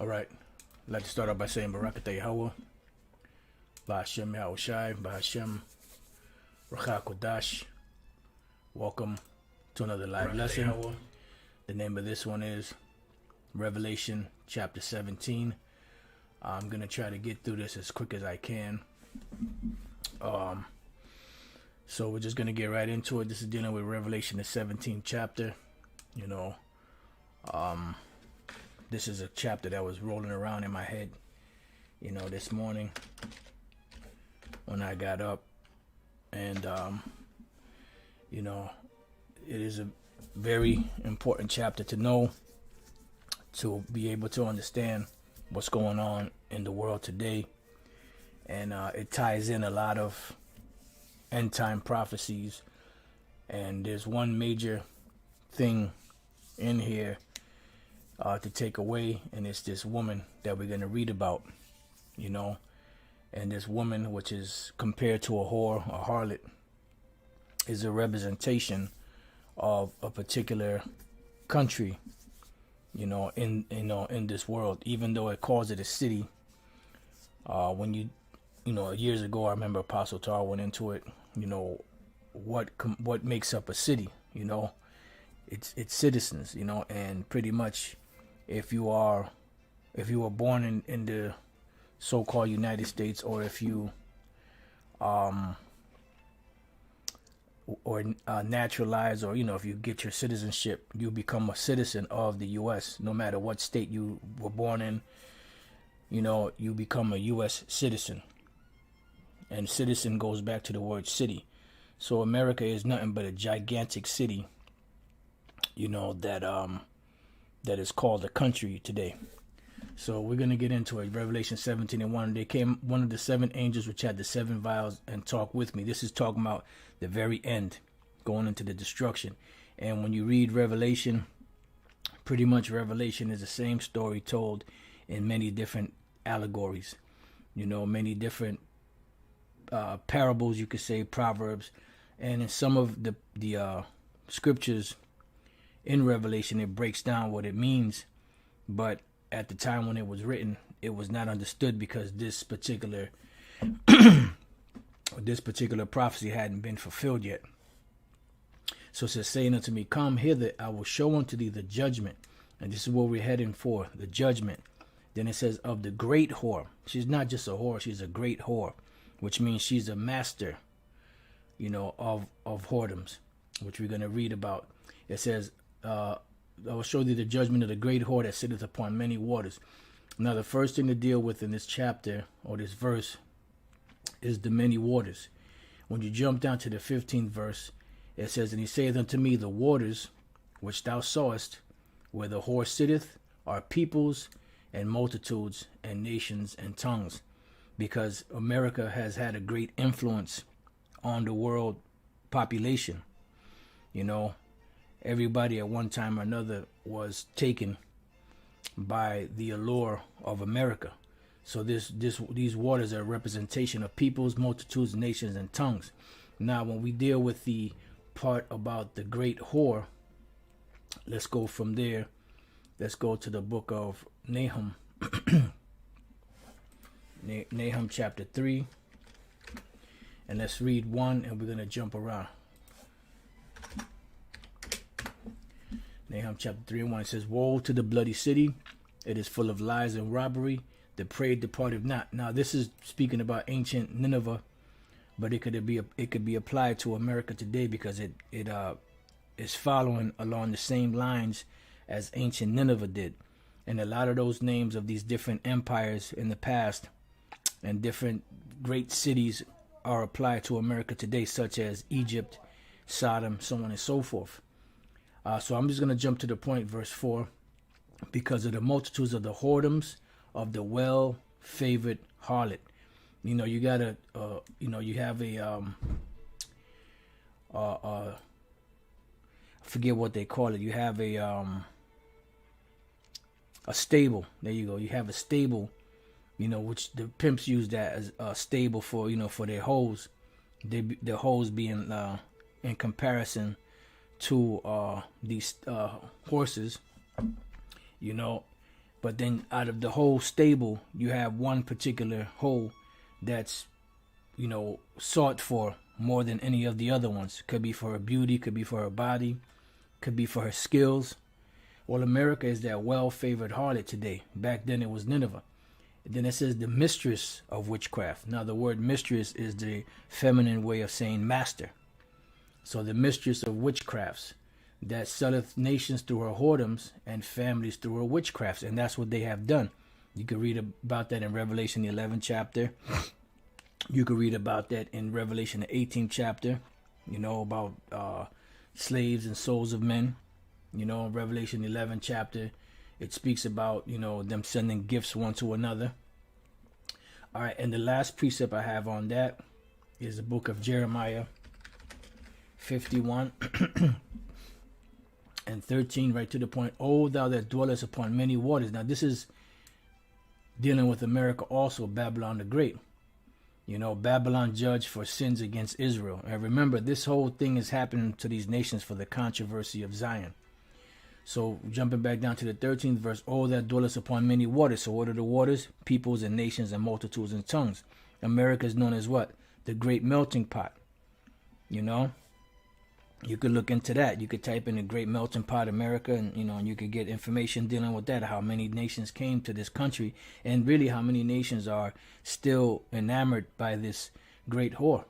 All right. I'd like to start off by saying Barakatah Yahweh, Ba'Hashem Yahushai, Ba'Hashem Rachah Kodash. Welcome to another live lesson. The name of this one is Revelation chapter 17. I'm going to try to get through this as quick as I can. So we're just going to get right into it. This is dealing with Revelation, the 17th chapter. This is a chapter that was rolling around in my head, this morning when I got up. And, it is a very important chapter to know, to be able to understand what's going on in the world today. And it ties in a lot of end time prophecies. And there's one major thing in here to take away, and it's this woman that we're going to read about, and this woman, which is compared to a whore, a harlot, is a representation of a particular country, in this world, even though it calls it a city. When years ago, I remember Apostle Tar went into it, what makes up a city, it's citizens, and pretty much if you were born in the so-called United States, or if you naturalized, or if you get your citizenship, you become a citizen of the U.S. No matter what state you were born in, you become a U.S. citizen. And citizen goes back to the word city. So America is nothing but a gigantic city, that is called a country today. So we're going to get into it. Revelation 17:1. There came one of the seven angels which had the seven vials and talked with me. This is talking about the very end, going into the destruction. And when you read Revelation, pretty much Revelation is the same story told in many different allegories, many different parables, you could say, proverbs. And in some of the scriptures in Revelation, it breaks down what it means, but at the time when it was written, it was not understood, because this particular prophecy hadn't been fulfilled yet. So it says, saying unto me, come hither, I will show unto thee the judgment. And this is what we're heading for, the judgment. Then it says, of the great whore. She's not just a whore, she's a great whore, which means she's a master, of whoredoms, which we're going to read about. It says, I will show thee the judgment of the great whore that sitteth upon many waters. Now, the first thing to deal with in this chapter, or this verse, is the many waters. When you jump down to the 15th verse, it says, and he saith unto me, the waters which thou sawest, where the whore sitteth, are peoples and multitudes and nations and tongues. Because America has had a great influence on the world population. Everybody at one time or another was taken by the allure of America. So these waters are a representation of peoples, multitudes, nations, and tongues. Now, when we deal with the part about the great whore, let's go from there. Let's go to the book of Nahum. Nahum chapter 3. And let's read 1, and we're going to jump around. Nahum chapter 3 and 1, it says, woe to the bloody city, it is full of lies and robbery, the prey departed not. Now this is speaking about ancient Nineveh, but it could be applied to America today, because it is following along the same lines as ancient Nineveh did. And a lot of those names of these different empires in the past and different great cities are applied to America today, such as Egypt, Sodom, so on and so forth. So I'm just going to jump to the point, verse 4. Because of the multitudes of the whoredoms of the well-favored harlot. You gotta, you have I forget what they call it. You have a stable. There you go. You have a stable, which the pimps use that as a stable for, for their hoes. Their hoes being in comparison to these horses, But then out of the whole stable, you have one particular hoe that's, sought for more than any of the other ones. Could be for her beauty, could be for her body, could be for her skills. Well, America is that well-favored harlot today. Back then it was Nineveh. Then it says the mistress of witchcraft. Now the word mistress is the feminine way of saying master. So the mistress of witchcrafts, that selleth nations through her whoredoms and families through her witchcrafts. And that's what they have done. You can read about that in Revelation the 11th chapter. You can read about that in Revelation the 18th chapter, about slaves and souls of men. In Revelation the 11th chapter, it speaks about, them sending gifts one to another. All right, and the last precept I have on that is the book of Jeremiah 51 and 13, right to the point. O thou that dwellest upon many waters. Now this is dealing with America also, Babylon the Great. Babylon judged for sins against Israel. And remember, this whole thing is happening to these nations for the controversy of Zion. So jumping back down to the 13th verse, O that dwellest upon many waters. So what are the waters? Peoples and nations and multitudes and tongues. America is known as what? The great melting pot. You could look into that. You could type in the Great Melting Pot America, and and you could get information dealing with that, how many nations came to this country, and really how many nations are still enamored by this great whore.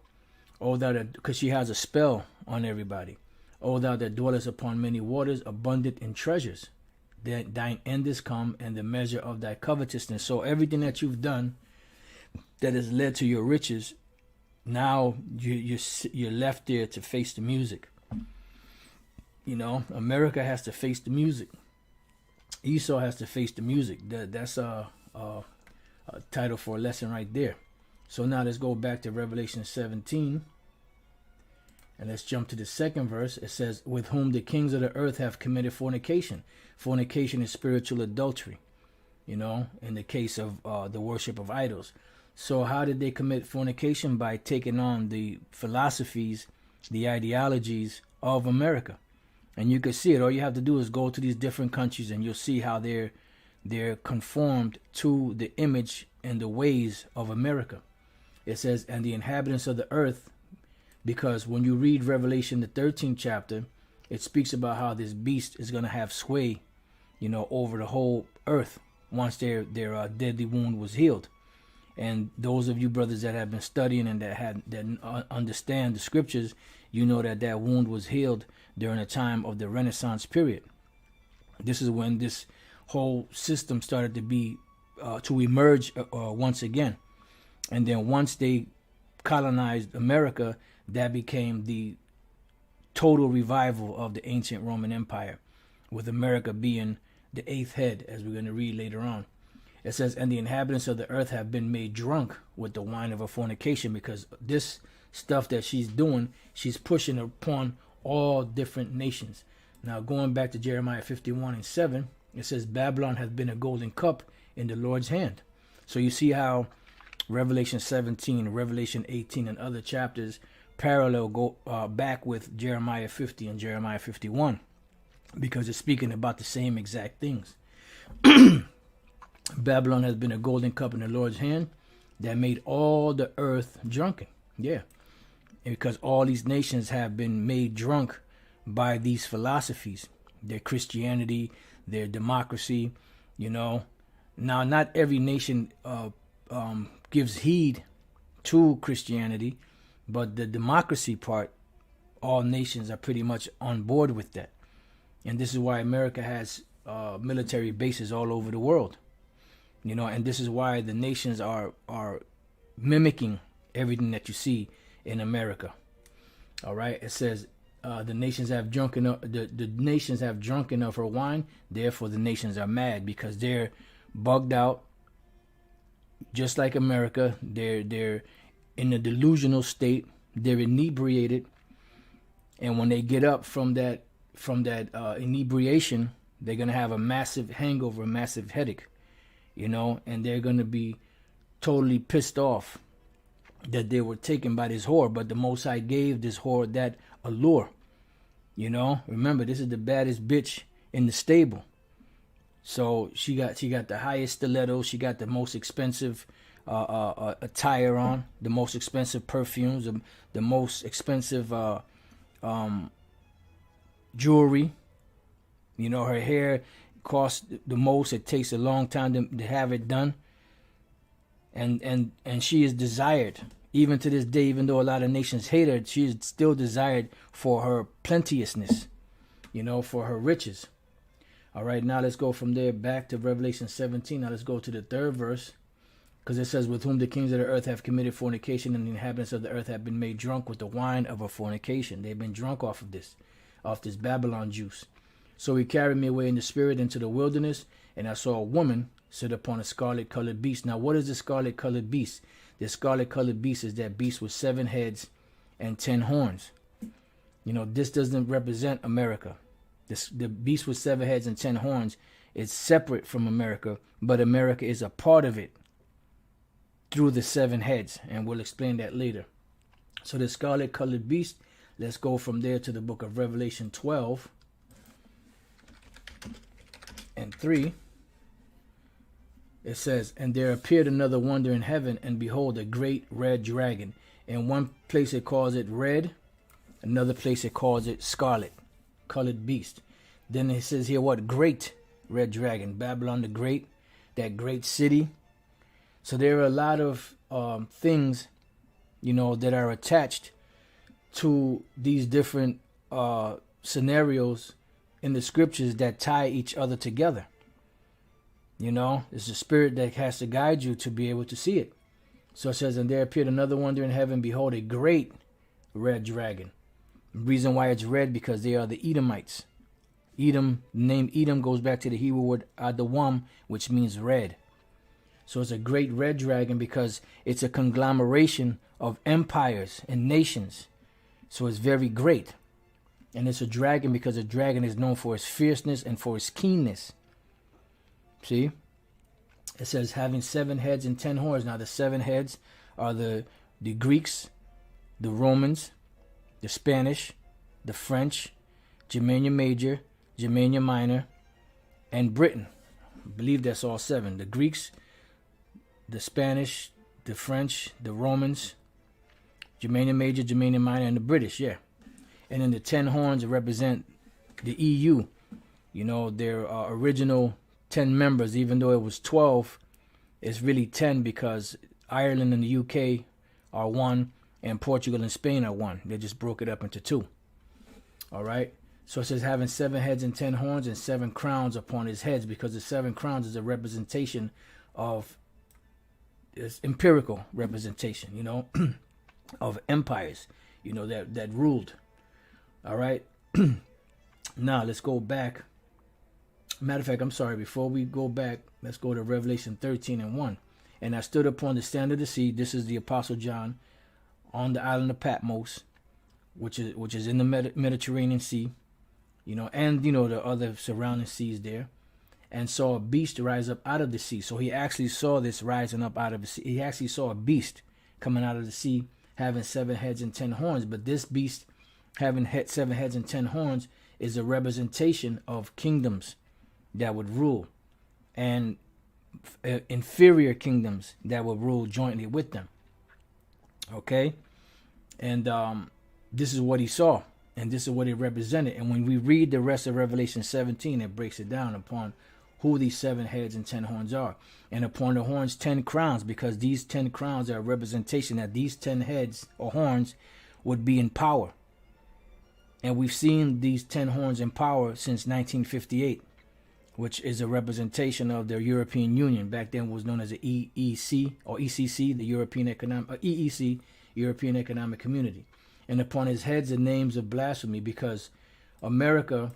Oh, because she has a spell on everybody. O thou that dwellest upon many waters, abundant in treasures. Thine end is come, and the measure of thy covetousness. So everything that you've done that has led to your riches, now you're left there to face the music. America has to face the music. Esau has to face the music. That's a title for a lesson right there. So now let's go back to Revelation 17. And let's jump to the second verse. It says, with whom the kings of the earth have committed fornication. Fornication is spiritual adultery, in the case of the worship of idols. So how did they commit fornication? By taking on the philosophies, the ideologies of America. And you can see it. All you have to do is go to these different countries and you'll see how they're conformed to the image and the ways of America. It says, and the inhabitants of the earth, because when you read Revelation, the 13th chapter, it speaks about how this beast is going to have sway, over the whole earth once their deadly wound was healed. And those of you brothers that have been studying and that understand the scriptures, that wound was healed during the time of the Renaissance period. This is when this whole system started to emerge once again. And then once they colonized America, that became the total revival of the ancient Roman Empire, with America being the eighth head, as we're going to read later on. It says, and the inhabitants of the earth have been made drunk with the wine of her fornication, because this stuff that she's doing, she's pushing upon all different nations. Now, going back to Jeremiah 51 and 7, it says, Babylon has been a golden cup in the Lord's hand. So you see how Revelation 17, Revelation 18, and other chapters parallel go back with Jeremiah 50 and Jeremiah 51, because it's speaking about the same exact things. Babylon has been a golden cup in the Lord's hand that made all the earth drunken. Yeah. Because all these nations have been made drunk by these philosophies, their Christianity, their democracy, Now, not every nation gives heed to Christianity, but the democracy part, all nations are pretty much on board with that. And this is why America has military bases all over the world. And this is why the nations are mimicking everything that you see in America. All right. It says the nations have drunk enough. The nations have drunk enough her wine. Therefore, the nations are mad, because they're bugged out, just like America. They're in a delusional state. They're inebriated, and when they get up from that inebriation, they're gonna have a massive hangover, a massive headache. And they're going to be totally pissed off that they were taken by this whore. But the Most High gave this whore that allure. Remember, this is the baddest bitch in the stable. So she got the highest stilettos. She got the most expensive attire on, the most expensive perfumes, the most expensive jewelry. You know, her hair costs the most. It takes a long time to have it done. And she is desired. Even to this day, even though a lot of nations hate her, she is still desired for her plenteousness, you know, for her riches. All right, now let's go from there back to Revelation 17. Now let's go to the third verse, because it says, with whom the kings of the earth have committed fornication, and the inhabitants of the earth have been made drunk with the wine of her fornication. They've been drunk off this Babylon juice. So he carried me away in the spirit into the wilderness, and I saw a woman sit upon a scarlet-colored beast. Now, what is the scarlet-colored beast? The scarlet-colored beast is that beast with 7 heads and 10 horns. You know, this doesn't represent America. The beast with 7 heads and 10 horns is separate from America, but America is a part of it through the 7 heads, and we'll explain that later. So the scarlet-colored beast, let's go from there to the book of Revelation 12 and 3. It says, and there appeared another wonder in heaven, and behold, a great red dragon. In one place it calls it red, another place it calls it scarlet, colored beast. Then it says here, what? Great red dragon, Babylon the Great, that great city. So there are a lot of things, you know, that are attached to these different scenarios in the scriptures that tie each other together. You know, it's the spirit that has to guide you to be able to see it. So it says, and there appeared another wonder in heaven, behold, a great red dragon. The reason why it's red, because they are the Edomites. Edom, the name Edom goes back to the Hebrew word Adawam, which means red. So it's a great red dragon because it's a conglomeration of empires and nations. So it's very great. And it's a dragon because a dragon is known for its fierceness and for its keenness. See, it says having 7 heads and 10 horns. Now the 7 heads are the Greeks, the Romans, the Spanish, the French, Germania Major, Germania Minor, and Britain. I believe that's all 7. The Greeks, the Spanish, the French, the Romans, Germania Major, Germania Minor, and the British, yeah. And then the 10 horns represent the EU. You know, their original 10 members, even though it was 12, it's really 10 because Ireland and the UK are 1 and Portugal and Spain are 1. They just broke it up into 2. All right. So it says having 7 heads and 10 horns and 7 crowns upon his heads, because the 7 crowns is a representation of, it's empirical representation, you know, of empires, you know, that ruled. All right. Now let's go back. Matter of fact, I'm sorry, before we go back, let's go to Revelation 13 and 1. And I stood upon the stand of the sea. This is the Apostle John on the island of Patmos, which is in the Mediterranean Sea, you know, and, you know, the other surrounding seas there, and saw a beast rise up out of the sea. So he actually saw this rising up out of the sea. He actually saw a beast coming out of the sea having 7 heads and 10 horns. But this beast having 7 heads and 10 horns is a representation of kingdoms that would rule, and inferior kingdoms that would rule jointly with them. Okay, and this is what he saw, and this is what it represented. And when we read the rest of Revelation 17, it breaks it down upon who these 7 heads and 10 horns are, and upon the horns 10 crowns, because these 10 crowns are a representation that these 10 heads or horns would be in power. And we've seen these 10 horns in power since 1958. Which is a representation of the European Union. Back then was known as the EEC or ECC, the European EEC, European Economic Community. And upon his heads the names of blasphemy, because America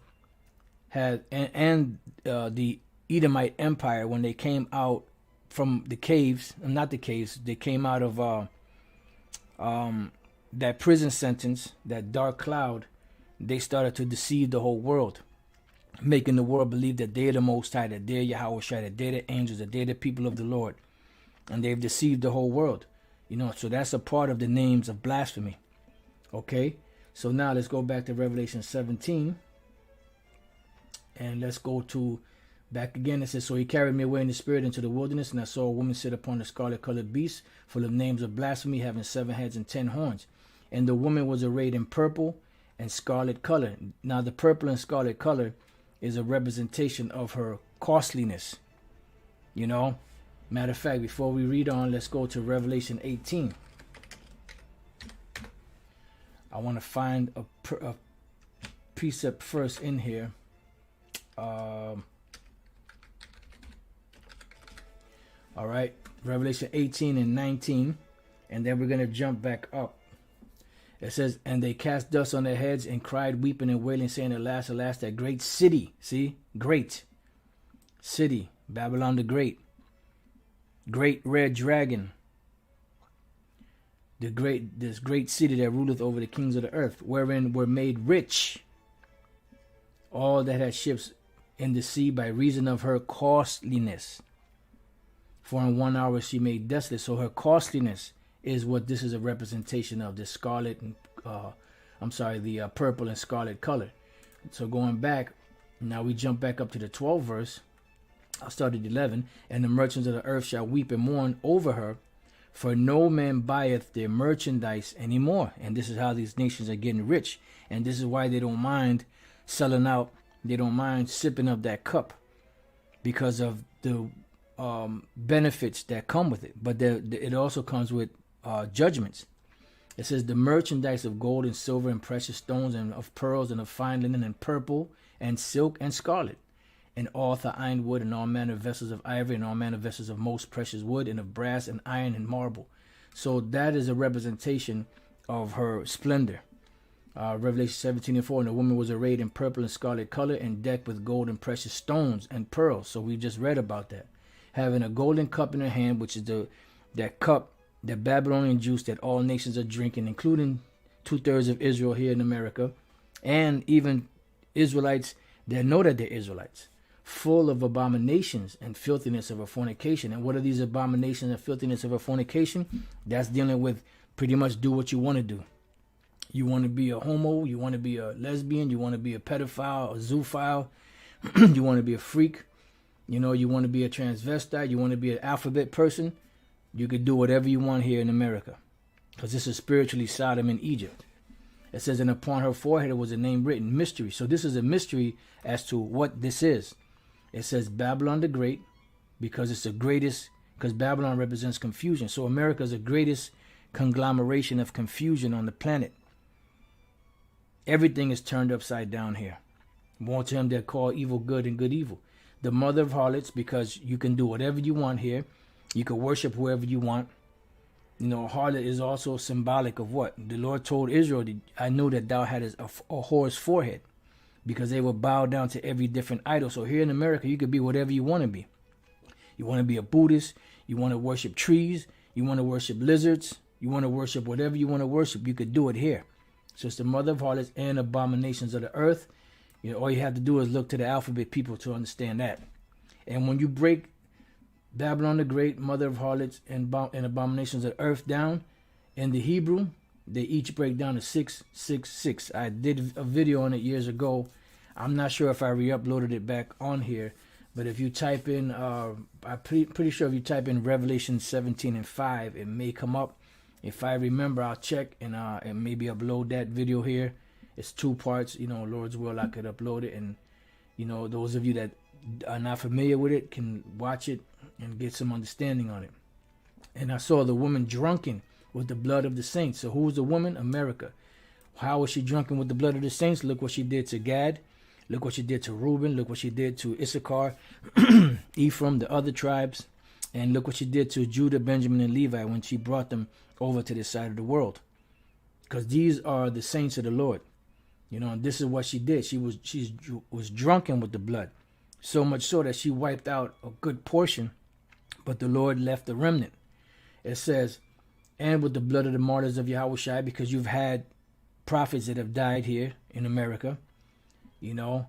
had, and the Edomite Empire, when they came out from the caves, not the caves, they came out of that prison sentence, that dark cloud, they started to deceive the whole world, making the world believe that they're the Most High, that they're Yahweh Shai, that they're the angels, that they're the people of the Lord. And they've deceived the whole world. You know, so that's a part of the names of blasphemy. Okay, so now let's go back to Revelation 17. And let's go to Back again, it says, so he carried me away in the spirit into the wilderness, and I saw a woman sit upon a scarlet-colored beast, full of names of blasphemy, having 7 heads and 10 horns. And the woman was arrayed in purple and scarlet color. Now, the purple and scarlet color is a representation of her costliness. You know, matter of fact, before we read on, let's go to Revelation 18. I want to find a precept first in here. All right, Revelation 18 and 19, and then we're going to jump back up. It says, and they cast dust on their heads and cried, weeping and wailing, saying, alas, alas, that great city. See, great city, Babylon the Great, great red dragon, this great city that ruleth over the kings of the earth, wherein were made rich all that had ships in the sea by reason of her costliness. For in 1 hour she made desolate. So her costliness is what this is a representation of, the scarlet and the purple and scarlet color. So going back, now we jump back up to the 12th verse. I'll start at 11. And the merchants of the earth shall weep and mourn over her, for no man buyeth their merchandise anymore. And this is how these nations are getting rich. And this is why they don't mind selling out. They don't mind sipping of that cup, because of the benefits that come with it. But it also comes with judgments. It says, the merchandise of gold and silver and precious stones and of pearls and of fine linen and purple and silk and scarlet and all the ironwood and all manner of vessels of ivory and all manner of vessels of most precious wood and of brass and iron and marble. So that is a representation of her splendor. Revelation 17 and 4, and the woman was arrayed in purple and scarlet color and decked with gold and precious stones and pearls. So we just read about that. Having a golden cup in her hand, which is that cup, that Babylonian juice that all nations are drinking, including 2/3 of Israel here in America, and even Israelites that know that they're Israelites, full of abominations and filthiness of a fornication. And what are these abominations and filthiness of a fornication? That's dealing with pretty much do what you want to do. You want to be a homo, you want to be a lesbian, you want to be a pedophile, a zoophile, you want to be a freak, you know, you want to be a transvestite, you want to be an alphabet person. You could do whatever you want here in America, because this is spiritually Sodom in Egypt. It says, and upon her forehead was a name written, mystery. So this is a mystery as to what this is. It says Babylon the Great, because it's the greatest, because Babylon represents confusion. So America is the greatest conglomeration of confusion on the planet. Everything is turned upside down here. More to him that call evil good and good evil. The mother of harlots, because you can do whatever you want here. You can worship whoever you want. You know, harlot is also symbolic of what? The Lord told Israel, I know that thou hadst a whore's forehead, because they will bow down to every different idol. So here in America, you could be whatever you want to be. You want to be a Buddhist. You want to worship trees. You want to worship lizards. You want to worship whatever you want to worship. You could do it here. So it's the mother of harlots and abominations of the earth. You know, all you have to do is look to the alphabet people to understand that. And when you break Babylon the Great, mother of harlots, and abominations of the earth down in the Hebrew, they each break down to 666. I did a video on it years ago. I'm not sure if I re-uploaded it back on here, but if you type in, I'm pretty sure if you type in Revelation 17 and 5, it may come up. If I remember, I'll check and maybe upload that video here. It's 2 parts. You know, Lord's will, I could upload it, and you know, those of you that are not familiar with it can watch it and get some understanding on it. And I saw the woman drunken with the blood of the saints. So who's the woman? America. How was she drunken with the blood of the saints? Look what she did to Gad. Look what she did to Reuben. Look what she did to Issachar, Ephraim, the other tribes. And look what she did to Judah, Benjamin, and Levi when she brought them over to this side of the world. Because these are the saints of the Lord. You know, and this is what she did. She was drunken with the blood. So much so that she wiped out a good portion, but the Lord left a remnant. It says, and with the blood of the martyrs of Yahushua, because you've had prophets that have died here in America, you know,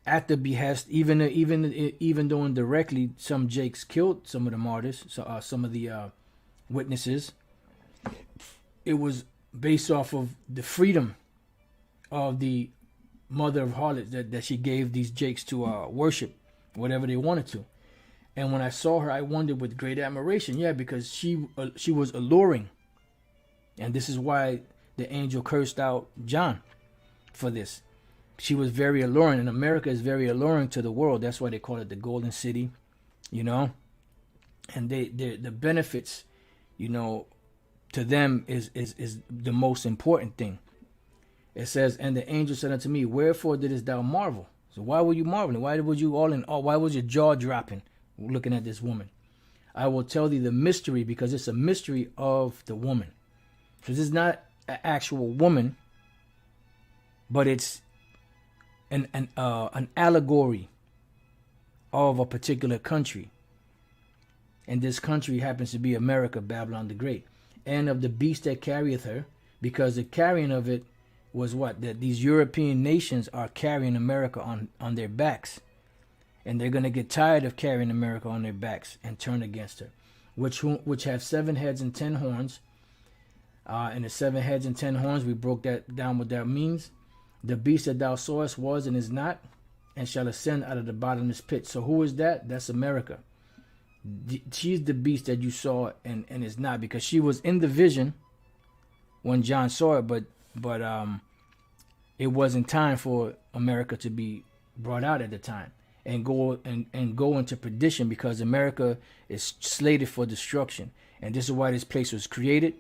at the behest, even though indirectly, some Jakes killed some of the martyrs, so some of the witnesses. It was based off of the freedom of the mother of harlots that she gave these Jakes to worship whatever they wanted to. And when I saw her, I wondered with great admiration. Yeah, because she was alluring. And this is why the angel cursed out John for this. She was very alluring, and America is very alluring to the world. That's why they call it the Golden City, you know. And the benefits, you know, to them is the most important thing. It says, and the angel said unto me, wherefore didst thou marvel? So why were you marveling? Why was you all in awe? Why was your jaw dropping looking at this woman? I will tell thee the mystery, because it's a mystery of the woman. Because it's not an actual woman, but it's an allegory of a particular country. And this country happens to be America, Babylon the Great. And of the beast that carrieth her, because the carrying of it was what? That these European nations are carrying America on their backs. And they're going to get tired of carrying America on their backs and turn against her. Which have 7 heads and 10 horns. And the 7 heads and 10 horns, we broke that down what that means. The beast that thou sawest was and is not, and shall ascend out of the bottomless pit. So who is that? That's America. She's the beast that you saw and is not, because she was in the vision when John saw it, but it wasn't time for America to be brought out at the time and go into perdition, because America is slated for destruction. And this is why this place was created,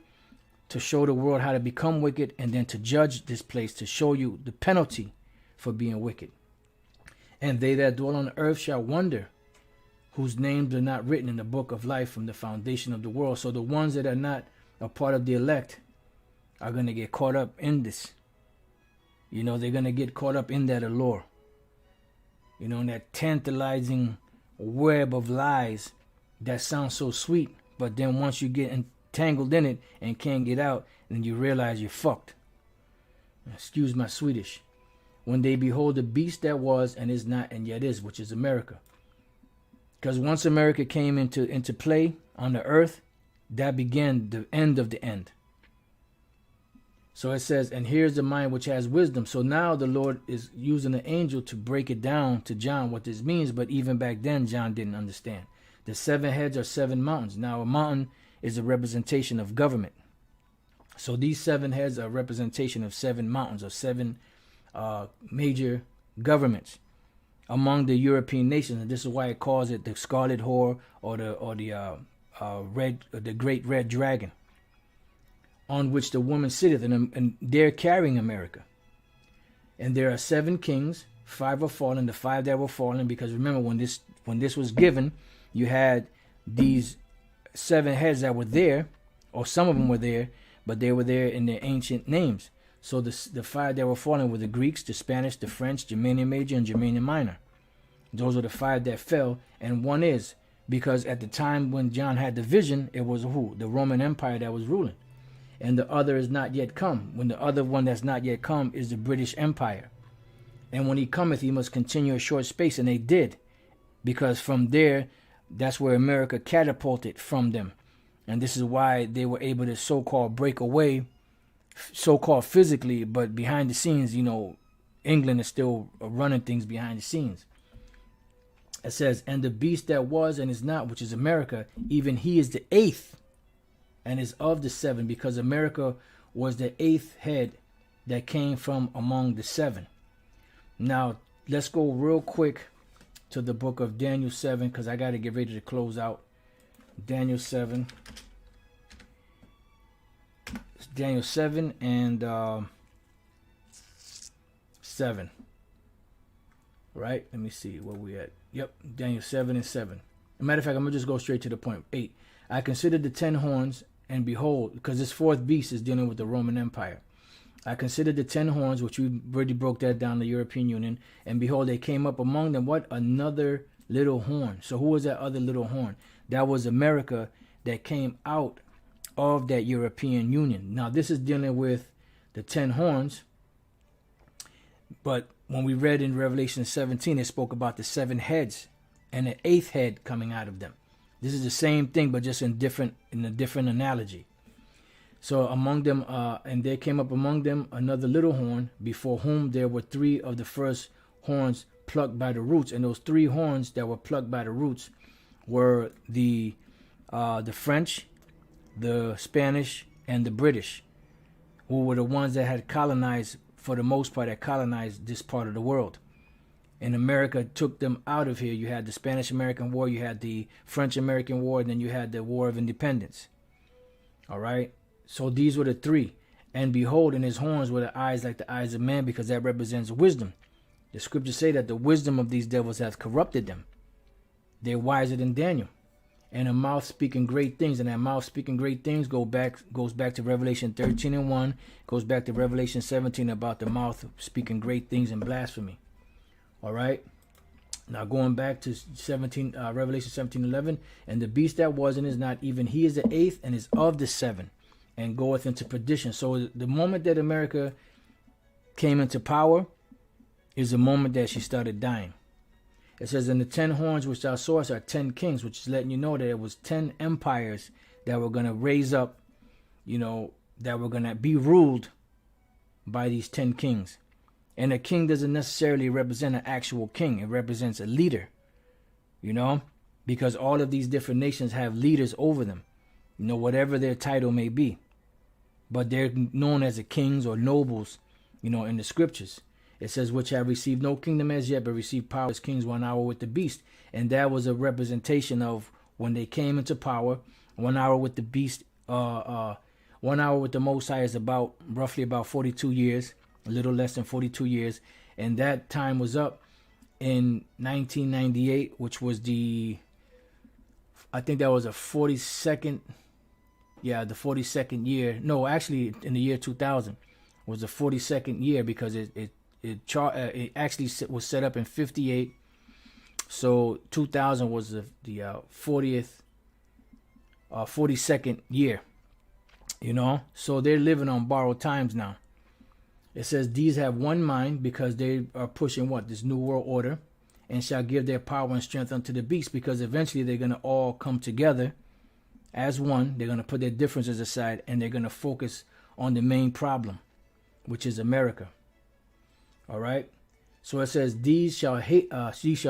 to show the world how to become wicked, and then to judge this place, to show you the penalty for being wicked. And they that dwell on the earth shall wonder, whose names are not written in the book of life from the foundation of the world. So the ones that are not a part of the elect are going to get caught up in this. You know, they're going to get caught up in that allure. You know, in that tantalizing web of lies that sounds so sweet. But then once you get entangled in it and can't get out, then you realize you're fucked. Excuse my Swedish. When they behold the beast that was and is not and yet is, which is America. Because once America came into play on the earth, that began the end of the end. So it says, and here's the mind which has wisdom. So now the Lord is using an angel to break it down to John what this means. But even back then, John didn't understand. The 7 heads are 7 mountains. Now a mountain is a representation of government. So these 7 heads are a representation of 7 mountains, or 7 major governments among the European nations. And this is why it calls it the Scarlet Whore, or the Great Red Dragon, on which the woman sitteth, and they're carrying America. And there are 7 kings, 5 are fallen, the 5 that were fallen, because remember when this was given, you had these 7 heads that were there, or some of them were there, but they were there in their ancient names. So the 5 that were fallen were the Greeks, the Spanish, the French, Germanian Major, and Germanian Minor. Those are the 5 that fell, and one is, because at the time when John had the vision, it was who? The Roman Empire that was ruling. And the other is not yet come. When the other one that's not yet come is the British Empire. And when he cometh, he must continue a short space, and they did. Because from there, that's where America catapulted from them. And this is why they were able to so-called break away, so-called physically, but behind the scenes, you know, England is still running things behind the scenes. It says, and the beast that was and is not, which is America, even he is the 8th and is of the 7, because America was the 8th head that came from among the 7. Now, let's go real quick to the book of Daniel 7, because I got to get ready to close out. Daniel 7. It's Daniel 7 and 7. Right? Let me see where we at. Yep, Daniel 7 and 7. As a matter of fact, I'm going to just go straight to the point. 8. I considered the 10 horns, and behold, because this 4th beast is dealing with the Roman Empire. I considered the 10 horns, which we already broke that down, the European Union, and behold, they came up among them, what? Another little horn. So who was that other little horn? That was America that came out of that European Union. Now, this is dealing with the 10 horns, but when we read in Revelation 17, it spoke about the 7 heads and the 8th head coming out of them. This is the same thing, but just in a different analogy. So among them, and there came up among them another little horn, before whom there were 3 of the first horns plucked by the roots. And those 3 horns that were plucked by the roots were the French, the Spanish, and the British, who were the ones that had colonized, for the most part, had colonized this part of the world. And America took them out of here. You had the Spanish-American War, you had the French-American War, and then you had the War of Independence. All right? So these were the 3. And behold, in his horns were the eyes like the eyes of man, because that represents wisdom. The scriptures say that the wisdom of these devils has corrupted them. They're wiser than Daniel. And a mouth speaking great things. And that mouth speaking great things goes back to Revelation 13:1. Goes back to Revelation 17 about the mouth speaking great things and blasphemy. All right. Now going back to Revelation 17:11. And the beast that was and is not, even he is the 8th and is of the 7, and goeth into perdition. So the moment that America came into power is the moment that she started dying. It says, and the 10 horns which thou sawest are 10 kings, which is letting you know that it was 10 empires that were going to raise up, that were going to be ruled by these 10 kings. And a king doesn't necessarily represent an actual king. It represents a leader, because all of these different nations have leaders over them, whatever their title may be. But they're known as the kings or nobles, in the scriptures. It says, which have received no kingdom as yet, but received power as kings 1 hour with the beast. And that was a representation of when they came into power. 1 hour with the beast, 1 hour with the Most High is roughly about 42 years, a little less than 42 years. And that time was up in 1998, which was I think that was a 42nd, the 42nd year. No, actually in the year 2000 was the 42nd year, because it actually was set up in 58. So 2000 was the 42nd year, So they're living on borrowed times now. It says these have one mind, because they are pushing this new world order, and shall give their power and strength unto the beast, because eventually they're going to all come together as one. They're going to put their differences aside, and they're going to focus on the main problem, which is America. All right. So it says, these shall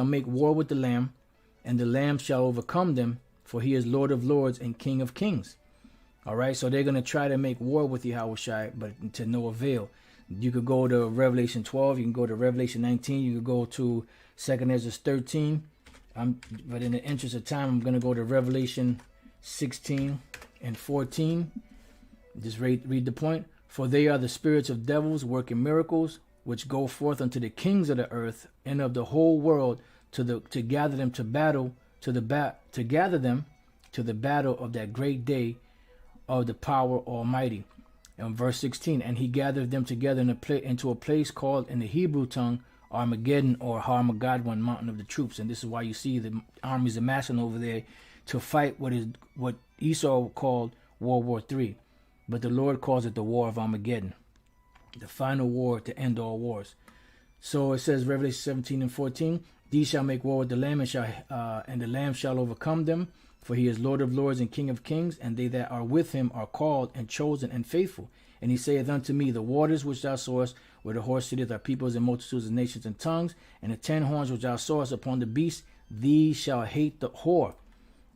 make war with the Lamb, and the Lamb shall overcome them, for he is Lord of lords and King of kings. All right. So they're going to try to make war with Yahushua, but to no avail. You could go to Revelation 12. You can go to Revelation 19. You could go to 2 Ezra 13. But in the interest of time, I'm going to go to Revelation 16 and 14. Just read the point. For they are the spirits of devils working miracles, which go forth unto the kings of the earth and of the whole world to gather them to battle, to gather them to the battle of that great day of the power almighty. And verse 16, and he gathered them together into a place called in the Hebrew tongue Armageddon, or Harmageddon, mountain of the troops. And this is why you see the armies amassing over there to fight what Esau called World War III. But the Lord calls it the War of Armageddon, the final war to end all wars. So it says, Revelation 17 and 14, these shall make war with the Lamb, and the Lamb shall overcome them, for he is Lord of lords and King of kings, and they that are with him are called and chosen and faithful. And he saith unto me, the waters which thou sawest, where the horse sitteth, are peoples and multitudes of nations and tongues, and the 10 horns which thou sawest upon the beast, these shall hate the whore.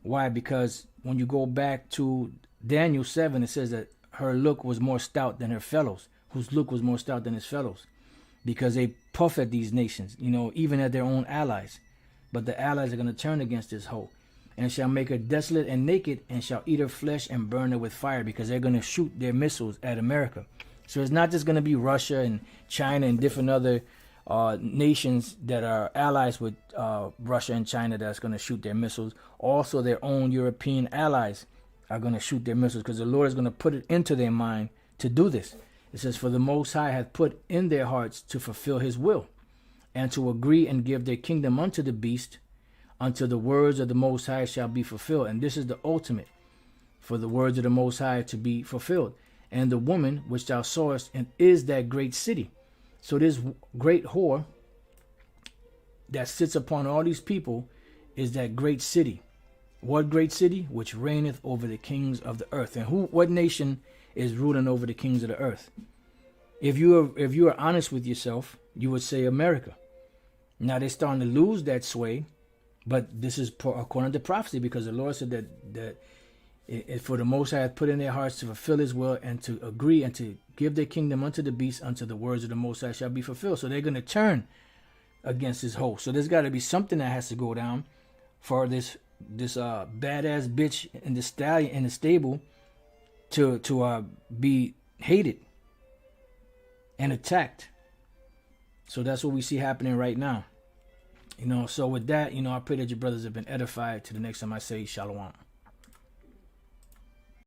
Why? Because when you go back to Daniel 7, it says that her look was more stout than her fellows, whose look was more stout than his fellows, because they puff at these nations, even at their own allies. But the allies are going to turn against this hoe, and shall make her desolate and naked, and shall eat her flesh and burn her with fire, because they're going to shoot their missiles at America. So it's not just going to be Russia and China and different other nations that are allies with Russia and China that's going to shoot their missiles. Also, their own European allies are going to shoot their missiles, because the Lord is going to put it into their mind to do this. It says, for the Most High hath put in their hearts to fulfill his will, and to agree and give their kingdom unto the beast, until the words of the Most High shall be fulfilled. And this is the ultimate, for the words of the Most High to be fulfilled. And the woman which thou sawest is that great city. So this great whore that sits upon all these people is that great city. What great city? Which reigneth over the kings of the earth. And what nation is ruling over the kings of the earth? If you are honest with yourself, you would say America. Now they're starting to lose that sway, but this is according to prophecy, because the Lord said that for the Most High hath put in their hearts to fulfill His will and to agree and to give their kingdom unto the beast, unto the words of the Most High shall be fulfilled. So they're going to turn against His host. So there's got to be something that has to go down for this badass bitch in the stallion in the stable to be hated and attacked. So that's what we see happening right now. So with that, I pray that your brothers have been edified. To the next time I say, Shalom.